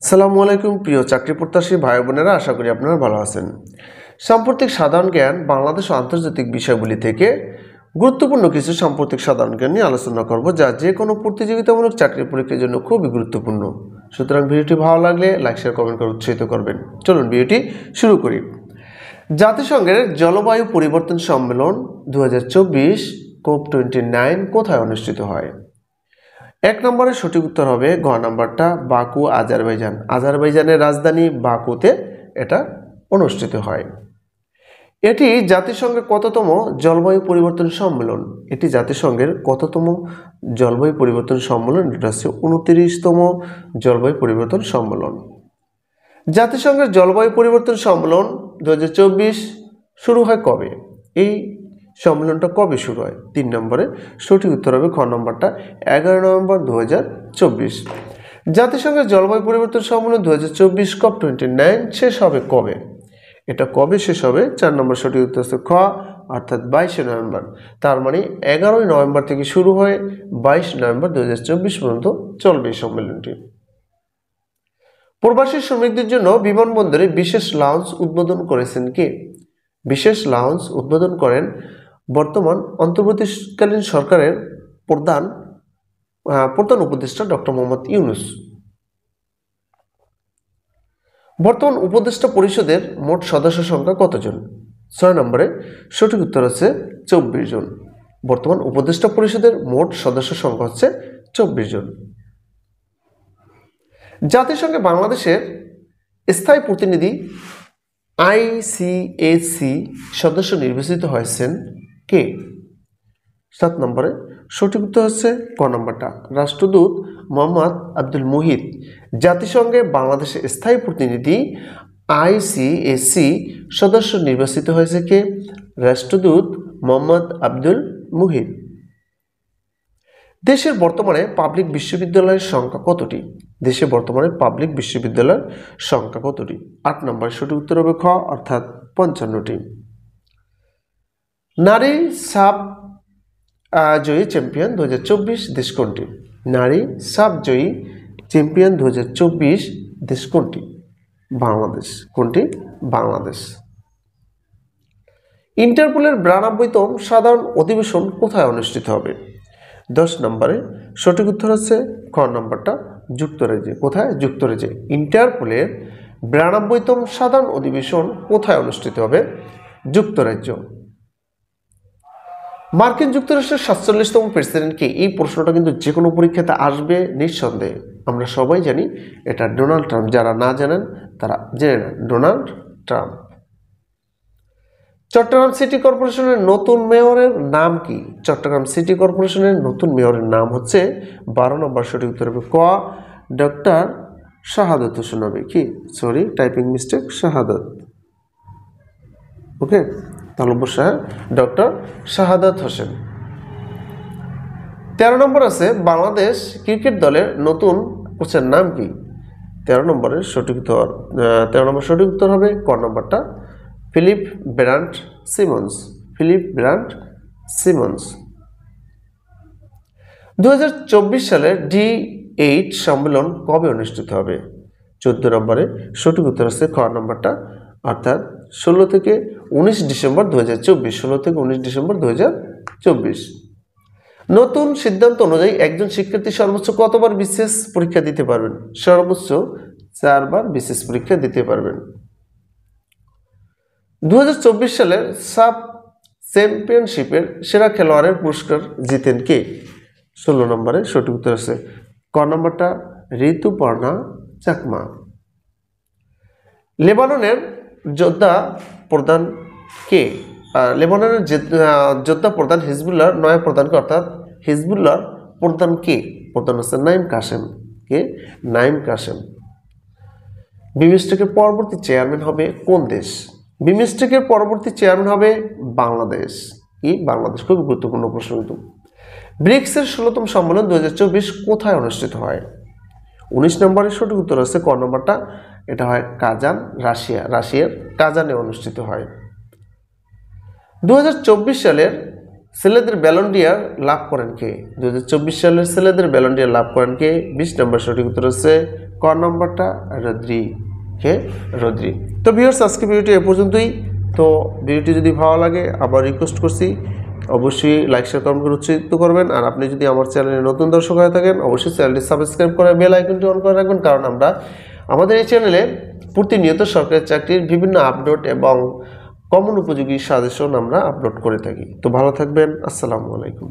আসসালামু আলাইকুম প্রিয় চাকরি প্রত্যাশী ভাই বোনেরা, আশা করি আপনারা ভালো আছেন। সাম্প্রতিক সাধারণ জ্ঞান বাংলাদেশ ও আন্তর্জাতিক বিষয়গুলি থেকে গুরুত্বপূর্ণ কিছু সাম্প্রতিক সাধারণ জ্ঞান নিয়ে আলোচনা করব, যা যে কোনো প্রতিযোগিতামূলক চাকরির পরীক্ষার জন্য খুবই গুরুত্বপূর্ণ। সুতরাং ভিডিওটি ভালো লাগলে লাইক শেয়ার কমেন্ট করে উৎসাহিত করবেন। চলুন ভিডিওটি শুরু করি। জাতিসংঘের জলবায়ু পরিবর্তন সম্মেলন 2024 COP29 কোথায় অনুষ্ঠিত হয়? এক নম্বরের সঠিক উত্তর হবে গ নাম্বারটা, বাকু, আজারবাইজান। আজারবাইজানের রাজধানী বাকুতে এটা অনুষ্ঠিত হয়। এটি জাতিসংঘের কততম জলবায়ু পরিবর্তন সম্মেলন? এটি জাতিসংঘের কততম জলবায়ু পরিবর্তন সম্মেলন? এটা হচ্ছে 29তম জলবায়ু পরিবর্তন সম্মেলন। জাতিসংঘের জলবায়ু পরিবর্তন সম্মেলন 2024 শুরু হয় কবে? এই সম্মেলনটা কবে শুরু হয়? 3 নম্বরে সঠিক উত্তর হবে খ নম্বরটা, 11 নভেম্বর 2024। জাতিসংঘের জলবায়ু পরিবর্তন সম্মেলন 2024 COP29 শেষ হবে কবে? এটা কবে শেষ হবে? 4 নম্বর সঠিক উত্তর হচ্ছে খ, অর্থাৎ 22 নভেম্বর। তার মানে 11 নভেম্বর থেকে শুরু হয়, 22 নভেম্বর 2024 পর্যন্ত চলবে এই সম্মেলনটি। প্রবাসী শ্রমিকদের জন্য বিমানবন্দরে বিশেষ লাউঞ্জ উদ্বোধন করেছেন কে? বিশেষ লাউঞ্জ উদ্বোধন করেন বর্তমান অন্তর্বর্তীকালীন সরকারের প্রধান উপদেষ্টা ডক্টর মোহাম্মদ ইউনূস। বর্তমান উপদেষ্টা পরিষদের মোট সদস্য সংখ্যা কতজন? 6 নম্বরে সঠিক উত্তর হচ্ছে 24 জন। বর্তমান উপদেষ্টা পরিষদের মোট সদস্য সংখ্যা হচ্ছে 24 জন। জাতিসংঘে বাংলাদেশের স্থায়ী প্রতিনিধি ICAC সদস্য নির্বাচিত হয়েছেন কে? 7 নম্বরে সঠিক উত্তর হচ্ছে ক নম্বরটা, রাষ্ট্রদূত মোহাম্মদ আব্দুল মুহিত। জাতিসংঘে বাংলাদেশের স্থায়ী প্রতিনিধি ICAC সদস্য নির্বাচিত হয়েছে কে? রাষ্ট্রদূত মোহাম্মদ আব্দুল মুহিত। দেশের বর্তমানে পাবলিক বিশ্ববিদ্যালয়ের সংখ্যা কতটি? দেশে বর্তমানে পাবলিক বিশ্ববিদ্যালয়ের সংখ্যা কতটি? 8 নম্বর সঠিক উত্তর হবে খ, অর্থাৎ 55টি। নারী সাব জয়ী চ্যাম্পিয়ন 2024 দেশ কোনটি? নারী সাব জয়ী চ্যাম্পিয়ন 2024 দেশ কোনটি? বাংলাদেশ। কোনটি? বাংলাদেশ। ইন্টারপোলের 92তম সাধারণ অধিবেশন কোথায় অনুষ্ঠিত হবে? 10 নম্বরে সঠিক উত্তর হচ্ছে খ নম্বরটা, যুক্তরাজ্যে। কোথায়? যুক্তরাজ্যে। ইন্টারপোলের 92তম সাধারণ অধিবেশন কোথায় অনুষ্ঠিত হবে? যুক্তরাজ্য। মার্কিন যুক্তরাষ্ট্রের 47তম প্রেসিডেন্ট কে? এই প্রশ্নটা কিন্তু যে কোনো পরীক্ষাতে আসবে নিঃসন্দেহে। আমরা সবাই জানি এটা ডোনাল্ড ট্রাম্প। যারা না জানেন তারা জেনে নেন, ডোনাল্ড ট্রাম্প। চট্টগ্রাম সিটি কর্পোরেশনের নতুন মেয়রের নাম কি? চট্টগ্রাম সিটি কর্পোরেশনের নতুন মেয়রের নাম হচ্ছে 12 নম্বর সঠিক উত্তর হবে ক, ডক্টর শাহাদত হোসেন হবে। কি, সরি টাইপিং মিস্টেক, শাহাদত। ওকে, তাহলে অবশ্যই ডক্টর শাহাদত হোসেন। 13 নম্বর আছে বাংলাদেশ ক্রিকেট দলের নতুন কোচের নাম কি? 13 নম্বরের সঠিক উত্তর 13 নম্বর সঠিক উত্তর হবে ক নম্বরটা, Philip Brandt Simmons. Philip Brandt Simmons. 2024 সালের D8 সম্মেলন কবে অনুষ্ঠিত হবে? 14 নম্বরে সঠিক উত্তর হচ্ছে খ নম্বরটা, অর্থাৎ 16 থেকে 19 ডিসেম্বর 2024। 16 থেকে 19 ডিসেম্বর 2024। নতুন সিদ্ধান্ত অনুযায়ী একজন শিক্ষার্থী সর্বোচ্চ কতবার বিশেষ পরীক্ষা দিতে পারবেন? সর্বোচ্চ 4 বার বিশেষ পরীক্ষা দিতে পারবেন। 2024 সালের সাব চ্যাম্পিয়নশিপের সেরা খেলোয়াড়ের পুরস্কার জিতেন কে? 16 নম্বরে সঠিক উত্তর আছে ক নম্বরটা, ঋতুপর্ণা চাকমা। লেবাননের যোদ্ধা প্রধান কে? লেবাননের যোদ্ধা প্রধান হিজবুল্লাহর নয়া প্রধানকে, অর্থাৎ হিজবুল্লাহর প্রধান কে? প্রধান হচ্ছে নাইম কাসেম। কে? নাইম কাসেম। বিমস্টেকের পরবর্তী চেয়ারম্যান হবে কোন দেশ? বিমস্টেকের পরবর্তী চেয়ারম্যান হবে বাংলাদেশ। কি? বাংলাদেশ। খুব গুরুত্বপূর্ণ প্রশ্ন কিন্তু। ব্রিক্সের 16তম সম্মেলন 2024 কোথায় অনুষ্ঠিত হয়? 19 নম্বরের সঠিক উত্তর আছে ক নম্বরটা, এটা হয় কাজান, রাশিয়া। রাশিয়ার কাজানে অনুষ্ঠিত হয়। 2024 সালের ছেলেদের ব্যালন ডি'অর লাভ করেন কে? 2024 সালের ছেলেদের ব্যালন ডি'অর লাভ করেন কে? 20 নম্বর সঠিক উত্তর হচ্ছে ক নাম্বারটা রদ্রি, রদ্রি। তো ভিউয়ার্স, আজকে ভিডিওটি এ পর্যন্তই। তো ভিডিওটি যদি ভালো লাগে আবার রিকোয়েস্ট করছি অবশ্যই লাইক শেয়ার কমেন্ট করে উৎসাহিত করবেন। আর আপনি যদি আমার চ্যানেলে নতুন দর্শক হয়ে থাকেন অবশ্যই চ্যানেলটি সাবস্ক্রাইব করে বেল আইকনটি অন করে রাখবেন, কারণ আমরা আমাদের এই চ্যানেলে প্রতিনিয়ত সরকারি চাকরির বিভিন্ন আপডেট এবং কমন উপযোগী সাজেশন আমরা আপলোড করে থাকি। তো ভালো থাকবেন, আসসালামু আলাইকুম।